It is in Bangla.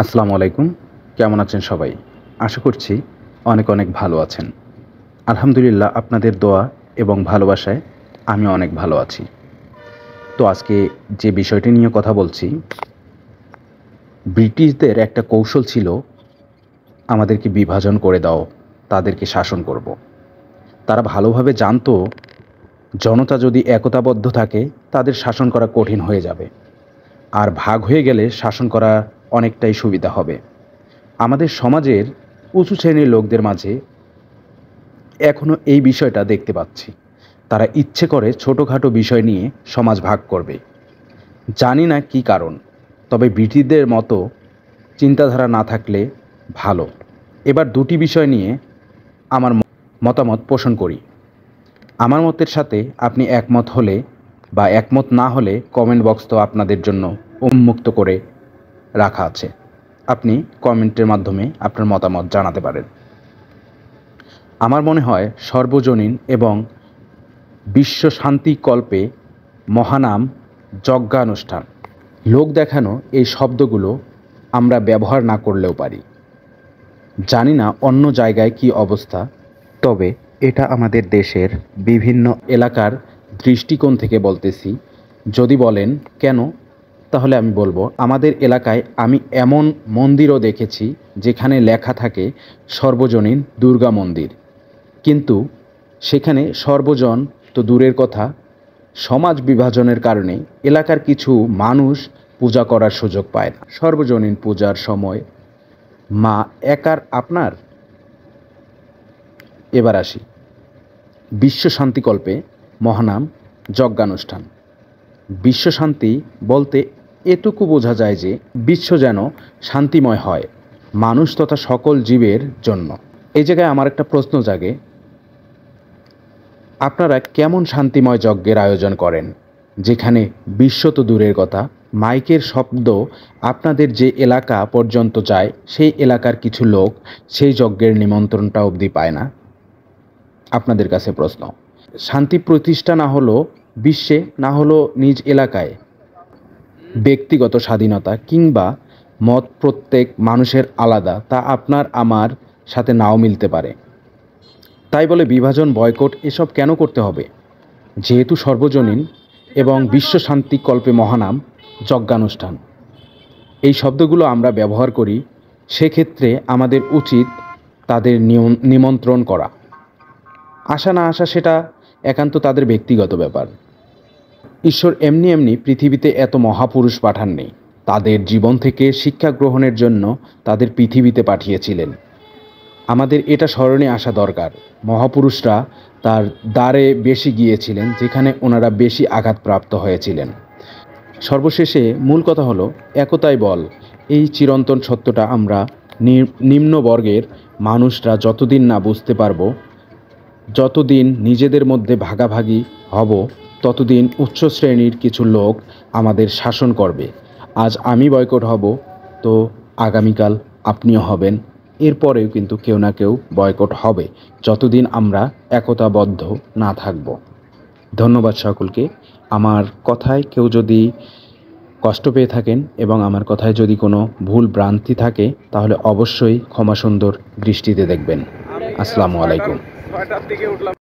আসসালামু আলাইকুম। কেমন আছেন সবাই? আশা করছি অনেক অনেক ভালো আছেন। আলহামদুলিল্লাহ আপনাদের দোয়া এবং ভালোবাসায় আমি অনেক ভালো আছি। তো আজকে যে বিষয়টি নিয়ে কথা বলছি, ব্রিটিশদের একটা কৌশল ছিল আমাদেরকে বিভাজন করে দাও, তাদেরকে শাসন করব। তারা ভালোভাবে জানতো জনতা যদি একতাবদ্ধ থাকে তাদের শাসন করা কঠিন হয়ে যাবে, আর ভাগ হয়ে গেলে শাসন করা অনেকটাই সুবিধা হবে। আমাদের সমাজের উঁচু শ্রেণীর লোকদের মাঝে এখনও এই বিষয়টা দেখতে পাচ্ছি। তারা ইচ্ছে করে ছোটোখাটো বিষয় নিয়ে সমাজ ভাগ করবে। জানি না কী কারণ, তবে ব্রিটিশদের মতো চিন্তাধারা না থাকলে ভালো। এবার দুটি বিষয় নিয়ে আমার মতামত পোষণ করি। আমার মতের সাথে আপনি একমত হলে বা একমত না হলে কমেন্ট বক্স তো আপনাদের জন্য উন্মুক্ত করে রাখা আছে। আপনি কমেন্টের মাধ্যমে আপনার মতামত জানাতে পারেন। আমার মনে হয় সর্বজনীন এবং বিশ্ব শান্তিকল্পে মহানাম যজ্ঞানুষ্ঠান, লোক দেখানো এই শব্দগুলো আমরা ব্যবহার না করলেও পারি। জানি না অন্য জায়গায় কি অবস্থা, তবে এটা আমাদের দেশের বিভিন্ন এলাকার দৃষ্টিকোণ থেকে বলতেছি। যদি বলেন কেন, তাহলে আমি বলবো আমাদের এলাকায় আমি এমন মন্দিরও দেখেছি যেখানে লেখা থাকে সর্বজনীন দুর্গা মন্দির, কিন্তু সেখানে সর্বজন তো দূরের কথা, সমাজ বিভাজনের কারণে এলাকার কিছু মানুষ পূজা করার সুযোগ পায় না। সর্বজনীন পূজার সময় মা একার আপনার। এবার আসি বিশ্ব শান্তিকল্পে মহানাম যজ্ঞানুষ্ঠান। বিশ্ব শান্তি বলতে এটুকু বোঝা যায় যে বিশ্ব যেন শান্তিময় হয় মানুষ তথা সকল জীবের জন্য। এই জায়গায় আমার একটা প্রশ্ন জাগে, আপনারা কেমন শান্তিময় যজ্ঞের আয়োজন করেন যেখানে বিশ্ব তো দূরের কথা, মাইকের শব্দ আপনাদের যে এলাকা পর্যন্ত যায় সেই এলাকার কিছু লোক সেই যজ্ঞের নিমন্ত্রণটা অবধি পায় না? আপনাদের কাছে প্রশ্ন। শান্তি প্রতিষ্ঠা না হলো বিশ্বে, না হলো নিজ এলাকায়, ব্যক্তিগত স্বাধীনতা কিংবা মত প্রত্যেক মানুষের আলাদা, তা আপনার আমার সাথে নাও মিলতে পারে। তাই বলে বিভাজন, বয়কট এসব কেন করতে হবে? যেহেতু সর্বজনীন এবং বিশ্ব শান্তিকল্পে মহানাম যজ্ঞানুষ্ঠান এই শব্দগুলো আমরা ব্যবহার করি, সেক্ষেত্রে আমাদের উচিত তাদের নিমন্ত্রণ করা। আসা না আসা সেটা একান্ত তাদের ব্যক্তিগত ব্যাপার। ঈশ্বর এমনি এমনি পৃথিবীতে এত মহাপুরুষ পাঠাননি, তাদের জীবন থেকে শিক্ষা গ্রহণের জন্য তাদের পৃথিবীতে পাঠিয়েছিলেন। আমাদের এটা স্মরণে আসা দরকার, মহাপুরুষরা তার দ্বারে বেশি গিয়েছিলেন যেখানে ওনারা বেশি আঘাতপ্রাপ্ত হয়েছিলেন। সর্বশেষে মূল কথা হলো একতাই বল। এই চিরন্তন সত্যটা আমরা নিম্নবর্গের মানুষরা যতদিন না বুঝতে পারবো, যতদিন নিজেদের মধ্যে ভাগাভাগি হব, ততদিন উচ্চ শ্রেণীর কিছু লোক আমাদের শাসন করবে। আজ আমি বয়কট হব, তো আগামীকাল আপনিও হবেন, এরপরেও কিন্তু কেউ না কেউ বয়কট হবে, যতদিন আমরা একতাবদ্ধ না থাকব। ধন্যবাদ সকলকে। আমার কথায় কেউ যদি কষ্ট পেয়ে থাকেন এবং আমার কথায় যদি কোনো ভুল ভ্রান্তি থাকে, তাহলে অবশ্যই ক্ষমাসুন্দর দৃষ্টিতে দেখবেন। আসসালামু আলাইকুম।